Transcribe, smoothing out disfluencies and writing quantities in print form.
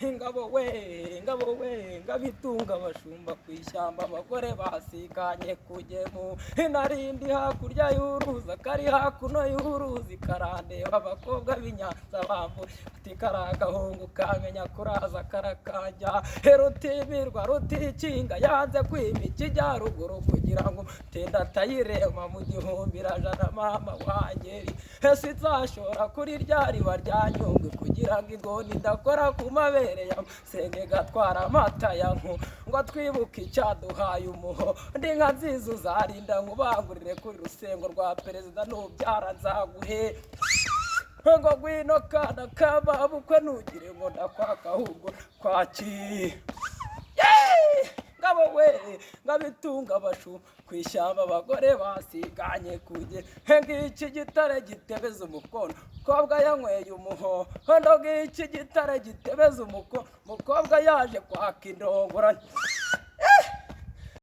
ingabo we ngabitunga abashumba ku ishyamba abagore basikanye kugemu narindi hakurya y'uruzi kari hakuno y'uruzi karandeba abakobwa b'inyanza bambu ati karagahungu kamenya kuraza karakajya rutimirwa rutikinga yanze kwima ikijyaruguru kugira ngo tenda atayirema mu gihumbirajana mama wangeri ese nzashora kuri rya riba rya Nyungwe kugira ngo ingoni idakora ku mabere ya senge gatwara amata ya nku ngo twibuke icyaduhaye umuho ndi nka nziza uzarinda nkubangurire kuri rusengo rwa perezida n'ubyara nzaguhe ngo gwino kana kababukwe nugire ngo ndakwaka ahubwo kwaki ngabo we ngabitunga abashu kwishyamba abagore basiganye kuje ngiki gitare gitebeza umukono mukobwa yanyweye umuho ndo ngiki gitare gitebeza umukono mukobwa yaje kwaka indongora